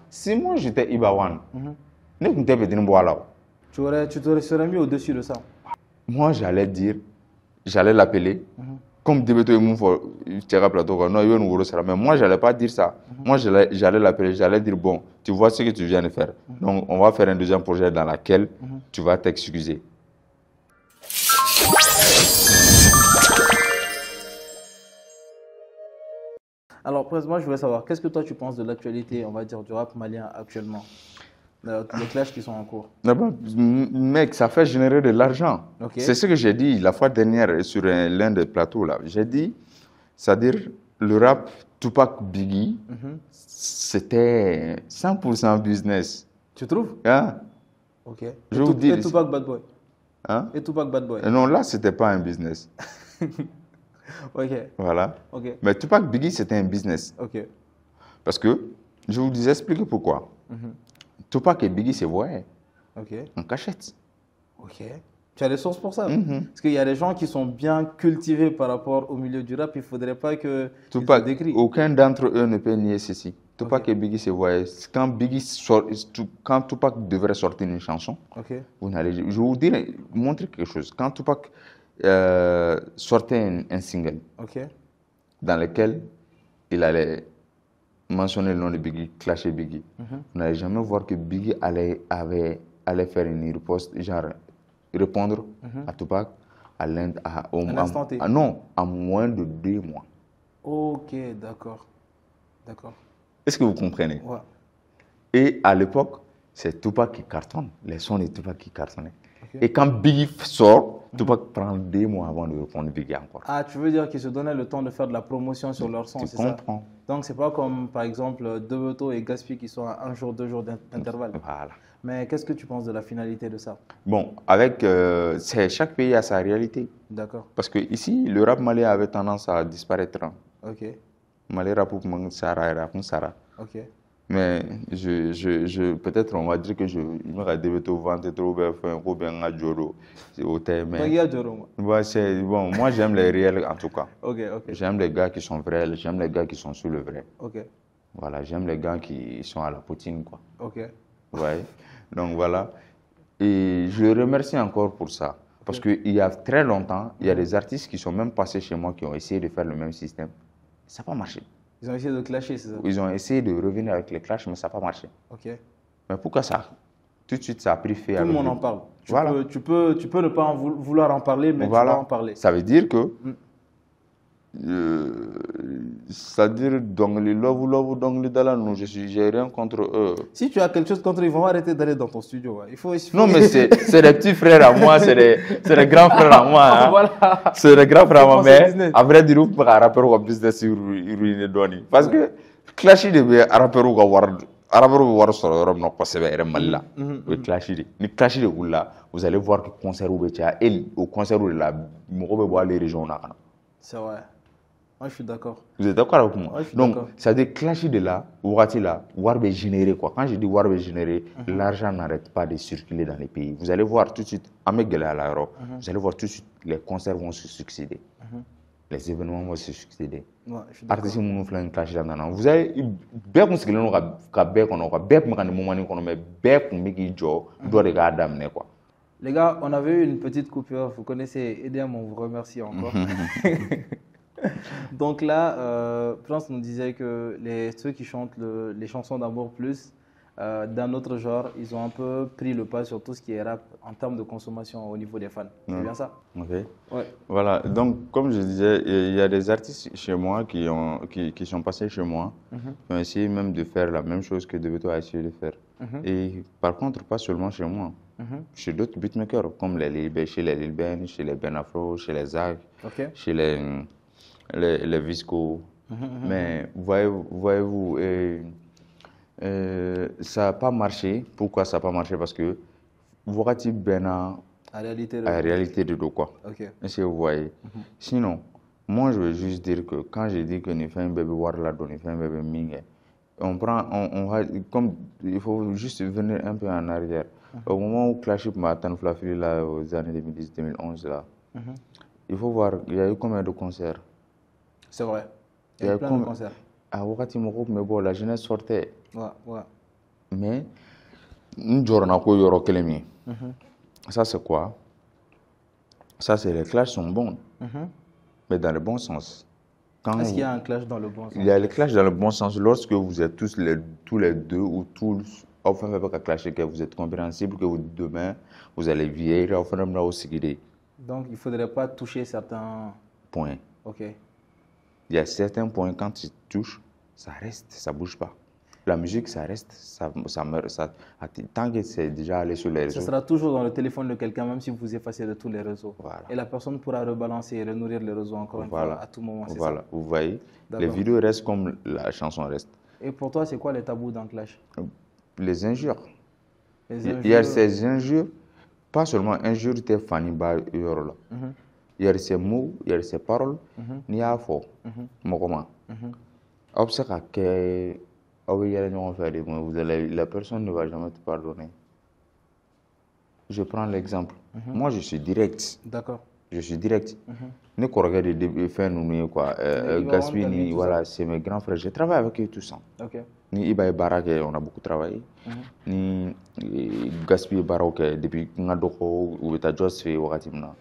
si moi j'étais Ibawan, ne comptais pas dire voilà. Tu te serais mis au-dessus de ça. Moi, j'allais l'appeler. Comme Débéto et Moufo, plateau, non, il y a une grosse mais moi, je n'allais pas dire ça. Moi, j'allais l'appeler, j'allais dire, bon, tu vois ce que tu viens de faire. Donc, on va faire un deuxième projet dans lequel tu vas t'excuser. Alors, moi, je voulais savoir, qu'est-ce que toi, tu penses de l'actualité, on va dire, du rap malien actuellement? Les clashs qui sont en cours. Mec, ça fait générer de l'argent. Okay. C'est ce que j'ai dit la fois dernière sur l'un des plateaux là. J'ai dit, c'est-à-dire le rap Tupac Biggie, c'était 100% business. Tu trouves? Hein? Ok. Je vous dis. Et Tupac Bad Boy? Hein? Et Tupac Bad Boy? Non, là, c'était pas un business. Ok. Voilà. Okay. Mais Tupac Biggie, c'était un business. Ok. Parce que, je vous explique pourquoi. Tupac et Biggie se voyaient en cachette. Ok. Tu as des sources pour ça? Parce qu'il y a des gens qui sont bien cultivés par rapport au milieu du rap, il ne faudrait pas que Tupac, te décrivent. aucun d'entre eux ne peut nier ceci. Tupac et Biggie se voyaient. Quand Tupac devrait sortir une chanson, vous n'allez, je vais vous dire, montrer quelque chose. Quand Tupac sortait un single dans lequel il allait mentionner le nom de Biggie, clasher Biggie, vous n'allez jamais voir que Biggie allait faire une riposte, genre répondre à Tupac à moins de 2 mois. Ok, d'accord. D'accord. Est-ce que vous comprenez? Ouais. Et à l'époque, c'est Tupac qui cartonne, les sons de Tupac qui cartonnaient. Et quand Biggie sort, Tupac prend 2 mois avant de répondre Biggie encore. Ah, tu veux dire qu'ils se donnaient le temps de faire de la promotion sur leur son, c'est ça? Tu comprends. Donc, c'est pas comme, par exemple, Debeto et Gaspi qui sont à 1 jour, 2 jours d'intervalle. Voilà. Mais qu'est-ce que tu penses de la finalité de ça? Bon, chaque pays a sa réalité. D'accord. Parce que ici, le rap malien avait tendance à disparaître. Ok. Malais rap ou Sara. Ok. Mais peut-être on va dire que je me devais te vendre trop bien à Joro. Bon, moi j'aime les réels en tout cas. Ok. J'aime les gars qui sont vrais, j'aime les gars qui sont sur le vrai. Ok. Voilà, j'aime les gars qui sont à la poutine quoi. Ok. Ouais. Donc voilà. Et je le remercie encore pour ça. Parce qu'il y a très longtemps, il y a des artistes qui sont même passés chez moi qui ont essayé de faire le même système. Ça n'a pas marché. Ils ont essayé de clasher, c'est ça? Ils ont essayé de revenir avec les clashs, mais ça n'a pas marché. Ok. Mais pourquoi ça? Tout de suite, ça a pris fait. Tout le monde en parle. Tu peux ne pas vouloir en parler, mais tu vas en parler. Ça veut dire que... c'est-à-dire, donc les j'ai rien contre eux. Si tu as quelque chose contre eux, ils vont arrêter d'aller dans ton studio. Il faut... Non, mais c'est des petits frères à moi, c'est des grands frères à moi. Hein. Voilà. C'est des grands frères à moi, mais à vrai dire, vous pouvez rappeler au business ruiné d'oni. Parce que clasher de rappeler au war sur l'Europe, non pas c'est vrai, mal là. Clasher, ni clasher de vous allez voir que concert ou et au concert où la mourbe boit les régions là. C'est vrai. Moi, je suis d'accord. Vous êtes d'accord avec moi? Donc, ça veut dire clasher de là, Ouati là, Warbe générer quoi. Quand je dis Warbe générer, l'argent n'arrête pas de circuler dans les pays. Vous allez voir tout de suite, à l'Europe, vous allez voir tout de suite, les concerts vont se succéder. Les événements vont se succéder. Artistes vont faire un clash là-dedans. Vous avez, bien qu'on se gueule, on a bien qu'on a bien qu'on a des moments qu'on a, mais bien qu'on met qui joue, doit les gars d'amener quoi. Les gars, on avait eu une petite coupure. Vous connaissez Edem, on vous remercie encore. Donc là, France nous disait que ceux qui chantent les chansons d'amour plus, d'un autre genre, ils ont un peu pris le pas sur tout ce qui est rap en termes de consommation au niveau des fans. C'est bien ça? Ok. Ouais. Voilà, donc comme je disais, il y a des artistes chez moi qui sont passés chez moi, qui ont essayé même de faire la même chose que Debeto a essayé de faire. Et par contre, pas seulement chez moi, chez d'autres beatmakers, comme chez les Lil Ben, chez les Ben Afro, chez les Zag, chez les Visco. Mais voyez-vous, ça n'a pas marché. Pourquoi ça n'a pas marché? Parce que voici Bena à la réalité de quoi. Est-ce que vous voyez? Sinon, moi je veux juste dire que quand je dis que nous faisons un bébé Warla, nous faisons un bébé Mingue, comme il faut juste venir un peu en arrière. Au moment où Claship m'a atteint Flafili là aux années 2010-2011 là, il faut voir, il y a eu combien de concerts? C'est vrai. Il y a eu plein de concerts. À Wakati Mokop, mais bon, la jeunesse sortait. Ouais. Mais, ça c'est quoi? Ça c'est les clashs sont bons, mais dans le bon sens. Est-ce qu'il y a un clash dans le bon sens? Il y a les clashs dans le bon sens lorsque vous êtes tous les deux ou tous, enfin, pas clasher, que vous êtes compréhensible, que demain vous allez vieillir, enfin, donc il ne faudrait pas toucher certains points. Ok. Il y a certains points, quand tu touches, ça reste, ça ne bouge pas. La musique, ça reste, ça meurt. Tant que c'est déjà allé sur les réseaux. Ça sera toujours dans le téléphone de quelqu'un, même si vous effacez de tous les réseaux. Voilà. Et la personne pourra rebalancer et renourrir les réseaux encore une fois à tout moment. Voilà, vous voyez, les vidéos restent comme la chanson reste. Et pour toi, c'est quoi les tabous dans Clash? Les injures. Il y a ces injures, pas seulement injures, t'es Fanny Ba Yorola. Il y a ces mots, il y a ces paroles, il y a fort. Comment? Observe que la personne ne va jamais te pardonner. Je prends l'exemple. Moi, je suis direct. D'accord. Je suis direct. Ne corrige de faire nous quoi. Gaspini, voilà, c'est mes grands frères. Je travaille avec eux tous. Ok. Ni Iba et Barak, on a beaucoup travaillé. Ni Gaspini et Barak, depuis Nadoko ou Eta Jos fait Wakatimna.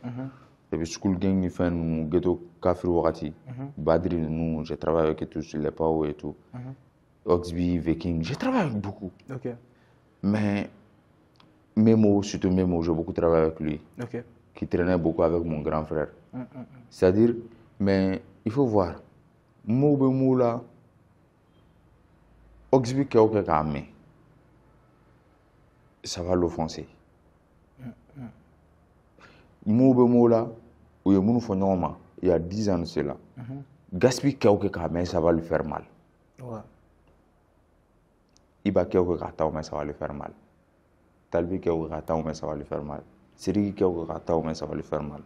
Depuis School Gang, ni fait nous ghetto Kafri Wakati. Badri, nous, je travaille avec eux tous, les Pao et tout. Oxby, Viking, je travaille avec beaucoup. Ok. Mais Memo, surtout Memo, j'ai beaucoup travaillé avec lui. Ok. Qui traînait beaucoup avec mon grand frère. C'est-à-dire, mais il faut voir. Mou là, Oxby ça va l'offenser. Mou là, où il y a 10 ans de cela. Gaspille ça va lui faire mal. Ouais. Iba mais ça va lui faire mal. Talbi mais ça va lui faire mal. Siri mais ça va lui faire mal.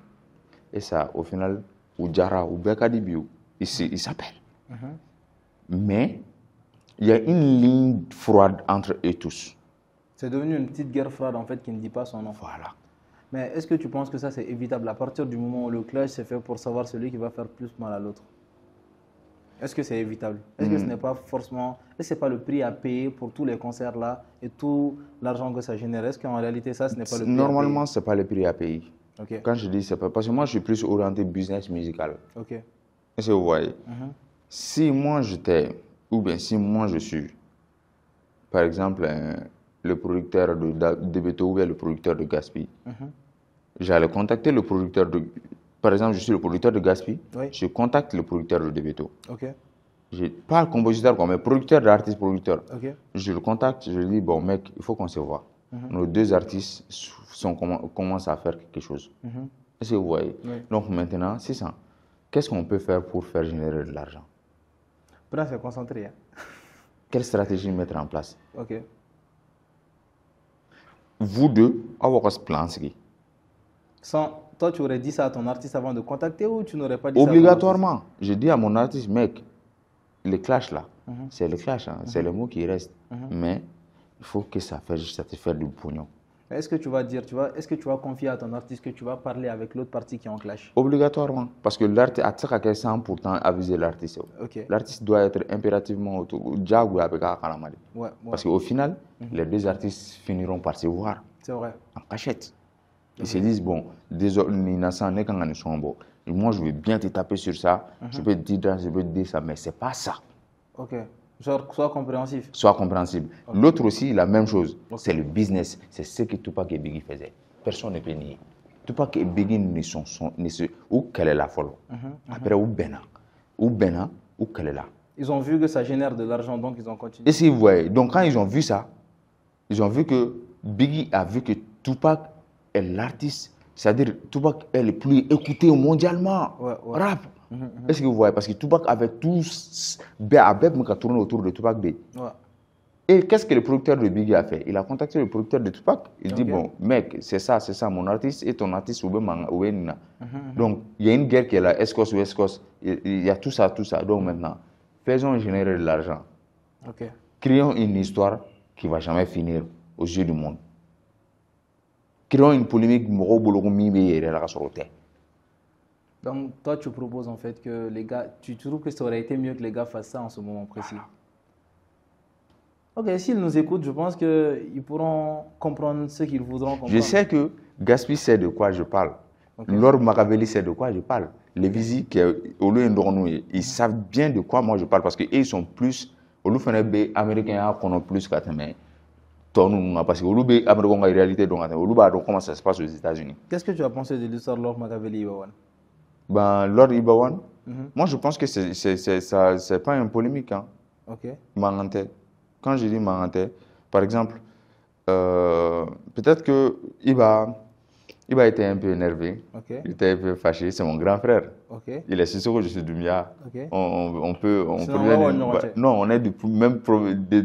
Et ça, au final, Oudjara ou Bekadibiou, il s'appelle. Mais il y a une ligne froide entre eux tous. C'est devenu une petite guerre froide en fait qui ne dit pas son nom. Voilà. Mais est-ce que tu penses que ça c'est évitable à partir du moment où le clash c'est fait pour savoir celui qui va faire plus mal à l'autre? Est-ce que c'est évitable? Est-ce que ce n'est pas forcément... Est-ce que ce n'est pas le prix à payer pour tous les concerts là et tout l'argent que ça génère? Est-ce qu'en réalité ça, ce n'est pas le prix Normalement, ce n'est pas le prix à payer. Okay. Quand je dis c'est pas... Parce que moi, je suis plus orienté business musical. Ok. Est-ce que vous voyez? Si moi j'étais... Ou bien si moi je suis, par exemple, le producteur de Beto ou bien le producteur de Gaspi, j'allais contacter le producteur de... Par exemple, je suis le producteur de Gaspi, oui. Je contacte le producteur de Beto. Ok. Pas le compositeur, mais producteur d'artiste producteur. Okay. Je le contacte, je lui dis, bon mec, il faut qu'on se voit. Nos deux artistes commencent à faire quelque chose. Est-ce que vous voyez? Oui. Donc maintenant, c'est ça. Qu'est-ce qu'on peut faire pour faire générer de l'argent? Pour se concentrer. Hein. Quelle stratégie mettre en place? Ok. Vous deux, à votre plan, toi, tu aurais dit ça à ton artiste avant de contacter ou tu n'aurais pas dit obligatoirement. Ça à ton artiste? Je dis à mon artiste, mec, les clashs là, c'est les clashs, hein, c'est le mot qui reste. Mais il faut que ça te fasse du pognon. Est-ce que tu vas dire, est-ce que tu vas confier à ton artiste que tu vas parler avec l'autre partie qui est en clash? Obligatoirement. Parce que l'artiste a sans pourtant aviser l'artiste. Okay. L'artiste doit être impérativement autour. Ouais. Parce qu'au final, les deux artistes finiront par se voir. C'est vrai. En cachette. Ils se disent, bon, désolé, moi je veux bien te taper sur ça, je peux te dire ça, mais c'est pas ça. Ok. Genre, sois compréhensif. Sois compréhensible. Okay. L'autre aussi, la même chose. Okay. C'est le business. C'est ce que Tupac et Biggie faisaient. Personne ne peut nier. Tupac et Biggie ne sont ou quelle est la folle. Après, ou Bena, ou quelle est la. Ils ont vu que ça génère de l'argent, donc ils ont continué. Et si vous voyez, donc quand ils ont vu ça, ils ont vu que Biggie a vu que Tupac est l'artiste. C'est-à-dire, Tupac est le plus écouté mondialement. Ouais. Rap. Est-ce que vous voyez? Parce que Tupac avait tous tourné autour de Tupac B. Ouais. Et qu'est-ce que le producteur de Biggie a fait? Il a contacté le producteur de Tupac. Il dit, bon, mec, c'est ça, mon artiste et ton artiste, donc, il y a une guerre qui est là, Escos ou Escos. Il y a tout ça. Donc maintenant, faisons générer de l'argent. Okay. Créons une histoire qui ne va jamais finir aux yeux du monde. Créons une polémique. Donc, toi, tu proposes en fait que les gars, tu trouves que ça aurait été mieux que les gars fassent ça en ce moment précis? Ok, s'ils nous écoutent, je pense qu'ils pourront comprendre ce qu'ils voudront comprendre. Je sais que Gaspi sait de quoi je parle. Okay. Lord Machiavelli sait de quoi je parle. Les visites, ils savent bien de quoi moi je parle parce qu'ils sont plus, au lieu de américains, qu'on a plus qu'à parce que au lieu américains en réalité, comment ça se passe aux États-Unis. Qu'est-ce que tu as pensé de l'histoire de Lord Machiavelli Ibawan? Ben, Lord Ibawan, moi je pense que c'est pas une polémique. Hein. Ok. Manganté. Quand je dis Manganté, par exemple, peut-être que Iba était un peu énervé, Okay. il était un peu fâché, c'est mon grand frère. Okay. Il est Sissoko, je suis Dumia. Okay. On peut non, on est du même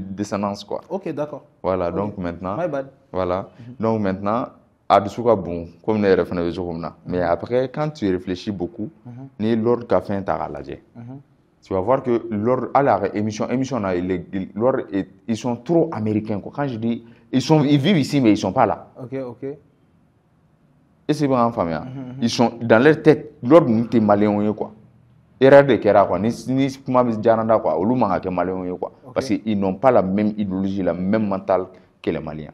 descendance quoi. Ok, d'accord. Voilà, okay. Donc maintenant, My bad. Voilà, donc maintenant, Adoussouka bon, comme les références comme ça. Mais après, quand tu réfléchis beaucoup, ni l'ordre qu'a fait un taralaje. Tu vas voir que leur à la émission là, ils sont trop américains quoi. Quand je dis ils vivent ici mais ils sont pas là. Ok. Et c'est bien en famille. Ils sont dans leur tête, l'ordre n'était malien quoi. Erreur de Kera quoi, ni kuma jaranda quoi, olu manga ke malien quoi. Parce qu'ils n'ont pas la même idéologie, la même mentale que les Maliens.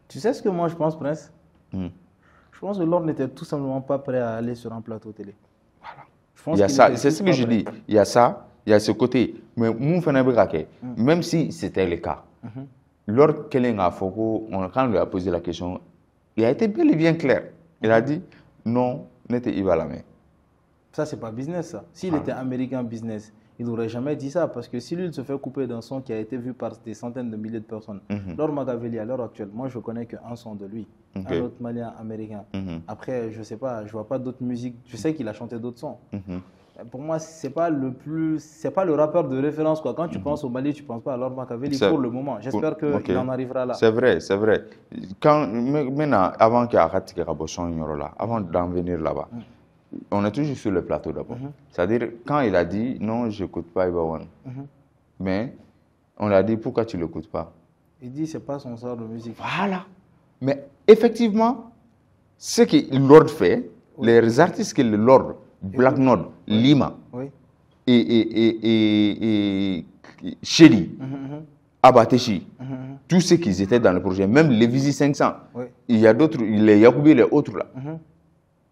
Tu sais ce que moi je pense, Prince? Je pense que l'ordre n'était tout simplement pas prêt à aller sur un plateau télé. Voilà. Il y a ça, c'est ce que je dis. Il y a ça, il y a ce côté. Mais même si c'était le cas, lors Kelenga Foko, quand on lui a posé la question, il a été bel et bien clair. Il a dit non, n'était Ibalamé. Ça, c'est pas business, ça. S'il était américain business, il n'aurait jamais dit ça. Parce que si lui, il se fait couper d'un son qui a été vu par des centaines de milliers de personnes, Lord Machiavelli, à l'heure actuelle, moi, je connais qu'un son de lui. Un autre malien américain. Après, je sais pas, je vois pas d'autres musiques. Je sais qu'il a chanté d'autres sons. Pour moi, c'est pas le rappeur de référence, quoi. Quand tu penses au Mali, tu penses pas à Lord Machiavelli pour le moment. J'espère qu'il en arrivera là. C'est vrai. Maintenant, avant qu'il y ait avant d'en venir là-bas, on est toujours sur le plateau d'abord. C'est-à-dire, quand il a dit non, je n'écoute pas Ibawan, mais on lui a dit pourquoi tu ne l'écoutes pas? Il dit c'est pas son sort de musique. Voilà. Mais effectivement, ce que Lord fait, les artistes que Lord, Black Nod, Lima, et Shelly, Abateshi, tous ceux qui étaient dans le projet, même les Visi 500, il y a d'autres, les Yacoubé, les autres là.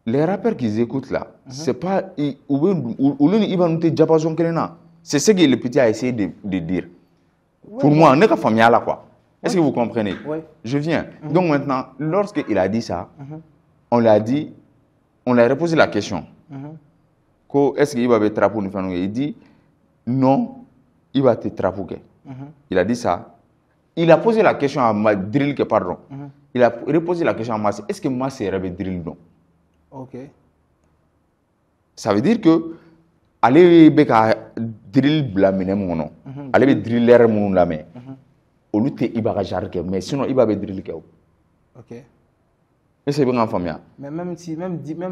Les rappeurs qu'ils écoutent là, c'est pas. C'est ce que le petit a essayé de dire. Pour moi, on n'est qu'à famille là quoi. Est-ce que vous comprenez? Je viens. Donc maintenant, lorsqu'il a dit ça, on lui a dit, on lui a reposé la question. Est-ce qu'il va te trapou? Il dit non, il va te trapou. Il a dit ça. Il a posé la question à ma drill que pardon. Il a reposé la question à Massé. Est-ce que Massé rêve drill non? Ok. Ça veut dire que allez beka drill blaminer mon nom. Allez be driller mon lamé. Au lieu de iba jarke mais sinon il va be drill ke. Ok. Et c'est bien en famille. Mais même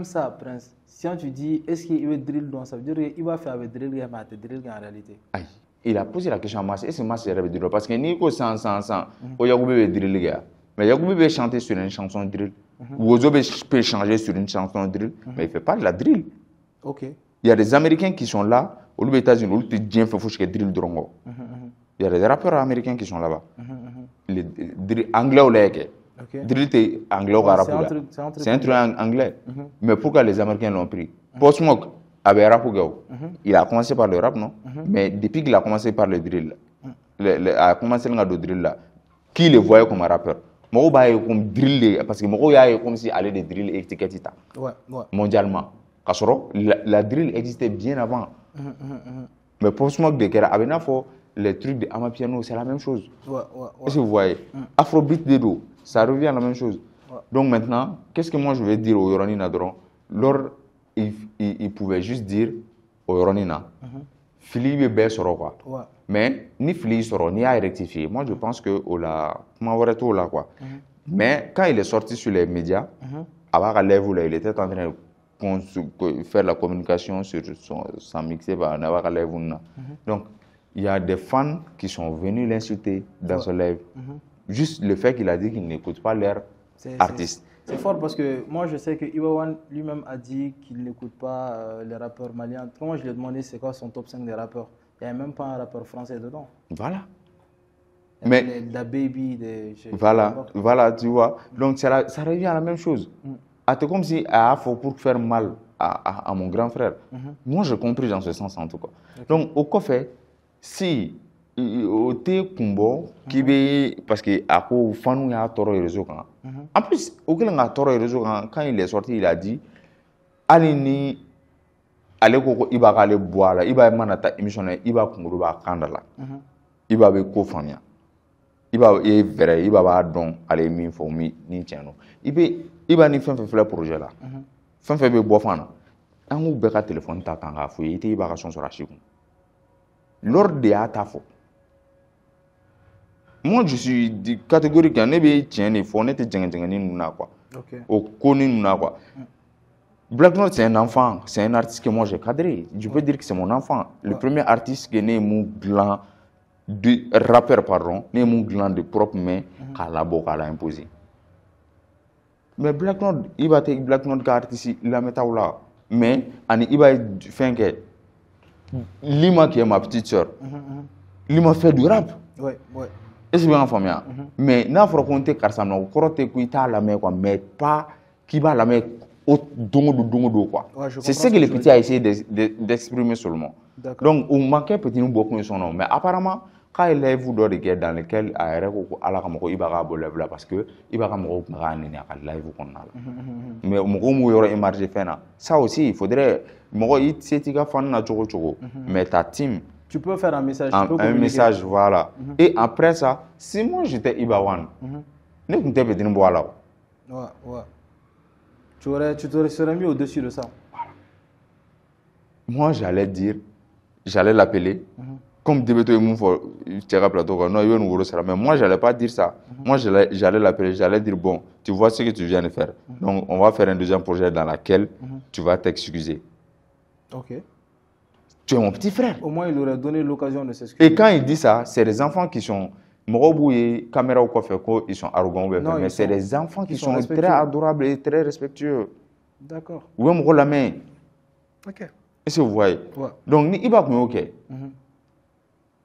ça, Prince, si tu dis est-ce qu'il veut drill donc ça veut dire qu'il va faire avec drill mais drill en réalité. Aïe. Il a posé la question à Massé. Est-ce que Massé rêve drill parce que ni ko sans o Yagoubé be drill gars. Mais Yagoubé be chanter sur une chanson drill. Wozo peut changer sur une chanson drill, mais il ne fait pas de la drill. Ok. Il y a des Américains qui sont là, aux États-Unis, où ils disent qu'il drill drongo. Il y a des rappeurs américains qui sont là-bas. Les anglais ou les drill c'est anglais ou arabe. C'est un truc anglais. Mais pourquoi les Américains l'ont pris? Post Smoke avait rap il a commencé par le rap, non? Mais depuis qu'il a commencé par le drill, a commencé le drill là, qui le voyait comme un rappeur? Moi, comme drill parce que moi, il comme si aller de drill étiquette mondialement. La drill existait bien avant. Mais pour ce de Kera, les trucs de Amapiano, c'est la même chose. Est-ce que vous voyez? Afrobeat Dedo, ça revient à la même chose. Donc maintenant, qu'est-ce que moi je vais dire au Yoronina Dron? Lors, il pouvait juste dire au Yoronina, Philippe est bête sur quoi. Mais ni Philippe sort, ni à rectifier. Moi, je pense que quoi. Mais quand il est sorti sur les médias, il était en train de faire la communication sur son mixé. Donc, il y a des fans qui sont venus l'insulter dans son live. Juste le fait qu'il a dit qu'il n'écoute pas leur artiste. C'est fort parce que moi, je sais que Ibawan lui-même a dit qu'il n'écoute pas les rappeurs maliens. Quand moi, je lui ai demandé c'est quoi son top 5 des rappeurs, il n'y avait même pas un rappeur français dedans. Voilà. Mais la baby, voilà, tu vois. Donc, ça revient à la même chose. C'est comme si, pour faire mal à mon grand frère. Moi, j'ai compris dans ce sens, en tout cas. Donc, au café, si, au thé kumbo, qui veut, parce que, à quoi, fan, y a toro et réseau. En plus, auquel on a toro et réseau, quand il est sorti, il a dit, Alini, allez, il va aller boire là, il va manata émission, il va kumbo, kandala. Il va avec co-famille. Il va vrai, il va donc aller min fo mi ni tiano. Il va ni faire projet là. Fait be bo fana. An ou be ka téléphone ta kan ga fo yite il va ka son sur la chiku. Lors de ata fo. Moi je suis catégorique ne be tien ni fo ne te djeng ni nuna quoi. OK. Au koni nuna quoi. Black Note c'est un enfant, c'est un artiste que moi j'ai cadré. Je peux dire que c'est mon enfant. Le premier artiste qui est né mon gland de rappeur pardon, né mon gland de propre main qu'à la boca l'a imposé. Mais Black Note, il va être Black Note artiste la méthode là. Mais il va faire que Lima qui est ma petite sœur, Lima fait du rap. Ouais. Est-ce que vous avez famille? Mais n'a pas raconté car ça n'a pas été qu'il t'a la main quoi, mais pas qui va la main au dongo quoi. C'est ce que les petits a essayé d'exprimer seulement. Donc on manquait petit nous beaucoup son nom, mais apparemment quand il est vous dans lesquels dans lesquels à la il va là parce que il va live qu'on a mais ça aussi il faudrait mais ta team tu peux faire un message un message voilà et après ça si moi j'étais Ibawan ne comptais pas dire voilà ouais tu te serais mis au-dessus de ça. Moi j'allais l'appeler comme Débéto et Moufo, plateau, non, il nous mais moi, je n'allais pas dire ça. Moi, j'allais l'appeler, j'allais dire, bon, tu vois ce que tu viens de faire. Donc, on va faire un deuxième projet dans lequel tu vas t'excuser. OK. Tu es mon petit frère. Au moins, il aurait donné l'occasion de s'excuser. Et quand il dit ça, c'est des enfants qui sont... caméra ou quoi faire, ils sont arrogants, non, mais c'est des enfants qui sont très adorables et très respectueux. D'accord. Oui, on la main. OK. Est-ce que vous voyez? Ouais. Donc, il va OK.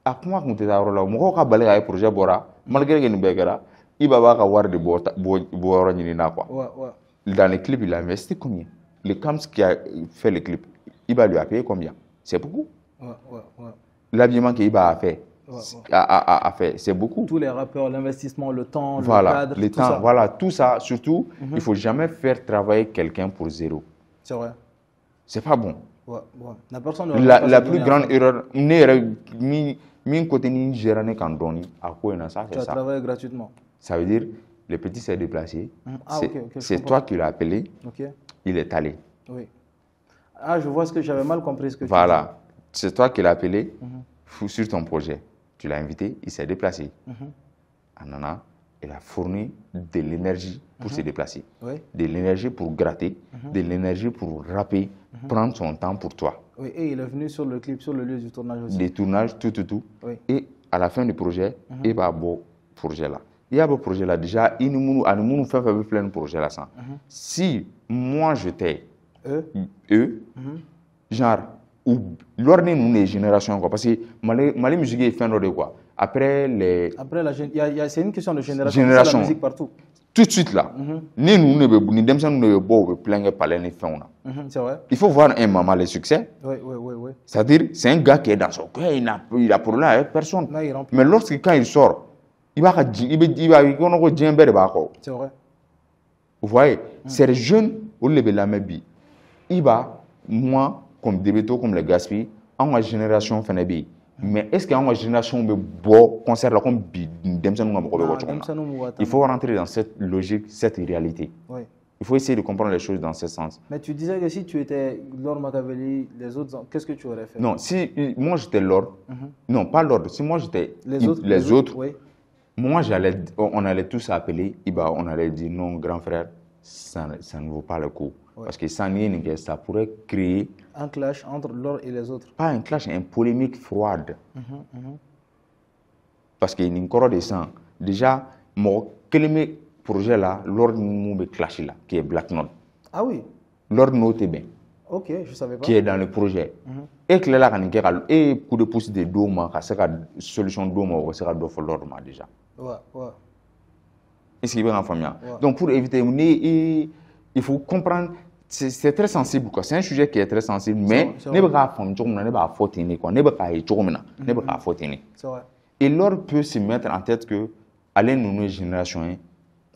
A kuma kun tɛ taa yɔrɔ la mɔgɔw ka bali k'a ye projet bɔra malgré que nin bɛɛ kɛra i b'a ka wari de bɔ yɔrɔ ɲini na quoi. Dans les clips il a investi combien? Le Kams qui a fait le clip il va lui a payé combien? C'est beaucoup. L'habillement qu'il va faire a fait c'est beaucoup. Tous les rappeurs, l'investissement, le temps, voilà, le cadre, tout temps, ça. Voilà tout ça surtout il faut jamais faire travailler quelqu'un pour zéro. C'est vrai. C'est pas bon. La plus grande erreur min côté ni gérane kan doni à quoi ça c'est ça. Tu as travaillé gratuitement. Ça veut dire le petit s'est déplacé. C'est toi qui l'as appelé. Il est allé. Oui. Ah, je vois ce que j'avais mal compris ce que voilà. C'est toi qui l'as appelé sur ton projet. Tu l'as invité, il s'est déplacé. Anana, il a fourni de l'énergie pour se déplacer. De l'énergie pour gratter, de l'énergie pour rapper, prendre son temps pour toi. Oui, et il est venu sur le clip, sur le lieu du tournage aussi. Les tournages, tout. Oui. Et à la fin du projet, il va avoir un projet là. Il y a un projet là. Déjà, il nous fait plein de projets là. Si moi j'étais eux, genre, ou lors de nos générations, quoi, parce que Mali musique est fin de quoi. Après, c'est une question de génération. C'est la musique partout. Tout de suite là, c'est vrai. Il faut voir un maman le succès. Oui. C'est-à-dire, c'est un gars qui est dans son cœur, il a problème avec personne. Mais lorsque quand il sort, il va c'est vrai. Vous voyez, c'est les jeunes, au lieu de la même vie. Il va, moi, comme Débéto, comme les Gaspi, en ma génération, mais est-ce qu'en génération de beau concert là comme il faut rentrer dans cette logique, cette réalité. Il faut essayer de comprendre les choses dans ce sens. Mais tu disais que si tu étais Lord Machiavelli, les autres, qu'est-ce que tu aurais fait? Non, si moi j'étais Lord, non pas Lord, si moi j'étais les autres oui. Moi on allait tous appeler, on allait dire non grand frère, ça ne vaut pas le coup. Parce que ça pourrait créer un clash entre Lord et les autres. Pas un clash, une polémique froide. Parce qu'il y a une corps de sang. Déjà, quel projet là, Lord nous me clash là, qui est Black Note. Ah oui. Lord Note est bien. Ok, je ne savais pas. qui est dans le projet. Et que là, et coup de pouce de doma, c'est une solution doma, c'est un doigt l'ordre déjà. Ouais, ouais. Est-ce qu'il va en famille? Ouais. Donc, pour éviter, il faut comprendre, c'est très sensible, quoi. C'est un sujet qui est très sensible, mais ne pas faire ne pas fautiner, quoi. Ne pas fautiner. C'est vrai. Et l'ordre peut se mettre en tête que, allez, nous, génération,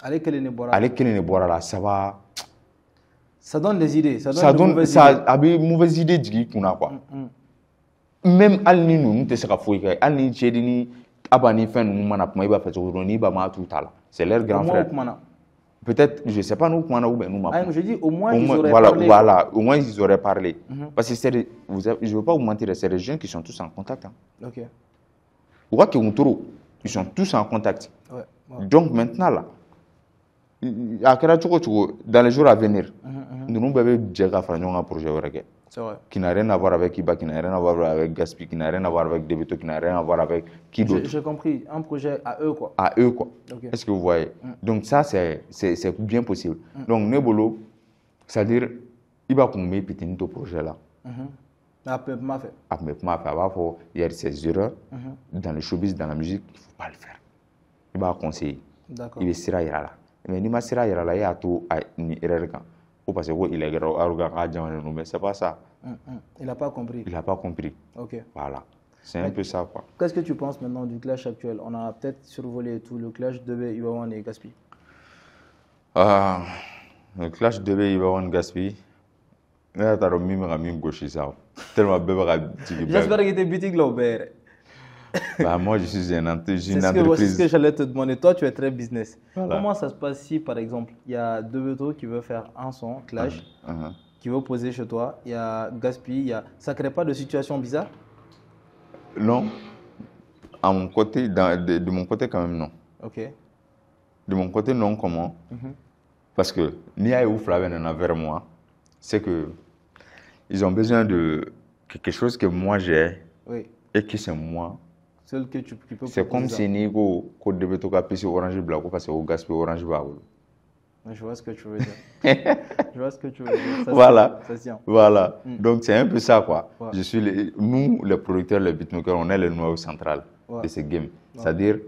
allez, quel est boire là, ça va. Ça donne des idées. Ça donne des mauvaises idées qu'on a, quoi. Même Alni, nous, te sera fouillé. Alni, Chedini, Abani, Fen, Moumana, Maïba, Fatoroni, Bama, tout à l'heure. C'est leur grand frère. Peut-être, je ne sais pas nous, comment nous, je dis au moins ils auraient parlé. Voilà, au moins ils auraient parlé. Parce que je ne veux pas vous mentir, c'est des gens qui sont tous en contact. Hein. Ok. Ils sont tous en contact. Ouais. Donc maintenant, là, dans les jours à venir, nous devons faire un projet qui n'a rien à voir avec Iba, qui n'a rien à voir avec Gaspi, qui n'a rien à voir avec Debito, qui n'a rien à voir avec qui d'autre. J'ai compris, un projet à eux, quoi. À eux, quoi. Okay. Est-ce que vous voyez? Donc ça, c'est bien possible. Donc Nebolo, c'est-à-dire, il va qu'on met petit projet là. Il y a ces erreurs dans le showbiz, dans la musique, il ne faut pas le faire. Il va conseiller. D'accord. Il va se là. Mais il m'a se là, il y a tout à une erreur. Parce qu'il est arrogant, mais c'est pas ça. Il n'a pas compris. Il n'a pas compris. Ok. Voilà. C'est un peu ça, quoi. Qu'est-ce que tu penses maintenant du clash actuel? On a peut-être survolé tout le clash de Ibawan et Gaspi. Le clash de Ibawan et Gaspi. J'espère que tu es boutique là au moi, je suis une entreprise. C'est ce que j'allais te demander. Toi, tu es très business. Voilà. Comment ça se passe si, par exemple, il y a Debeto qui veut faire un son, clash, qui veut poser chez toi, il y a Gaspi, ça ne crée pas de situation bizarre? Non. À mon côté, de mon côté, quand même, non. Ok. De mon côté, non, comment? Parce que Nia et Ouflaven vers moi, c'est que ils ont besoin de quelque chose que moi j'ai et que c'est moi. Celle que tu peux. C'est comme si Nico devait toquer PC orange blanc parce que au gaspille orange blanc. Je vois ce que tu veux dire. Ça, voilà. Ça tient. Voilà. Donc c'est un peu ça, quoi. Ouais. Nous, les producteurs, les beatmakers, on est le noyau central de ce game. C'est-à-dire,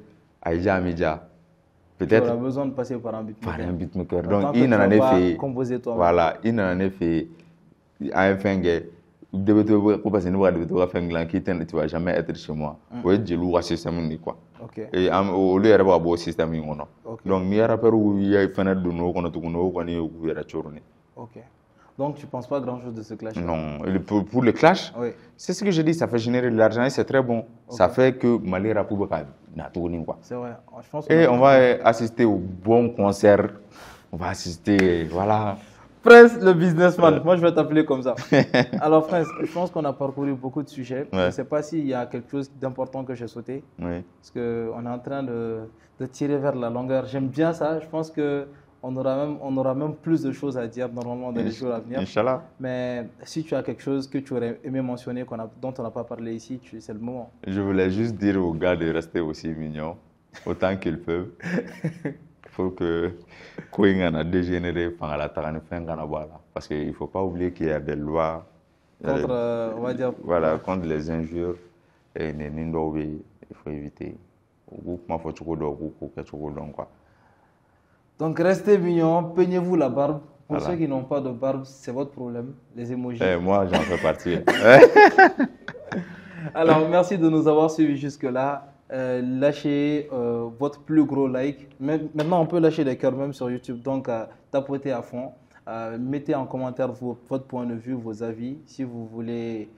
Aïja Amidja, peut-être. Tu auras besoin de passer par un beatmaker. Par un beatmaker. Donc, il en a fait. Composer toi-même. Voilà. Il en a fait. À un fin, tu ne vas jamais être chez moi. Oui, j'ai le système. Et au lieu d'avoir un bon système, donc, il y a un rapport où il y a un phénomène de nous, Ok. Donc, tu ne penses pas grand-chose de ce clash? Non. Pour le clash, c'est ce que je dis, ça fait générer de l'argent et c'est très bon. Ça fait que Mali Rapou n'a tourné. C'est vrai. Je pense et on va assister au bon concert. On va assister, voilà. Prince, le businessman. Moi, je vais t'appeler comme ça. Alors, Prince, je pense qu'on a parcouru beaucoup de sujets. Je ne sais pas s'il y a quelque chose d'important que j'ai sauté. Parce qu'on est en train de tirer vers la longueur. J'aime bien ça. Je pense qu'on aura même plus de choses à dire normalement dans les jours à venir. Inch'Allah. Mais si tu as quelque chose que tu aurais aimé mentionner, dont on n'a pas parlé ici, c'est le moment. Je voulais juste dire aux gars de rester aussi mignons, autant qu'ils peuvent. Il faut que Kouingan a dégénéré pendant la parce qu'il ne faut pas oublier qu'il y a des lois contre, on va dire, voilà, contre les injures et il faut éviter. Donc restez mignons, peignez-vous la barbe. Pour ceux qui n'ont pas de barbe, c'est votre problème, les emojis. Moi, j'en fais partie. Alors, merci de nous avoir suivis jusque-là. Lâchez votre plus gros like. Maintenant, on peut lâcher des cœurs même sur YouTube, donc tapotez à fond. Mettez en commentaire votre point de vue, vos avis, si vous voulez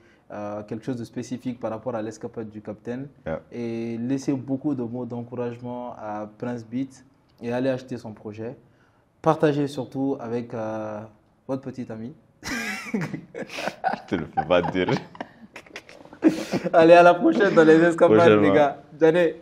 quelque chose de spécifique par rapport à l'escapade du capitaine. Et laissez beaucoup de mots d'encouragement à Prince Beat et allez acheter son projet. Partagez surtout avec votre petit ami. Je te le fais pas dire. Allez, à la prochaine dans les escapades, les gars. Allez.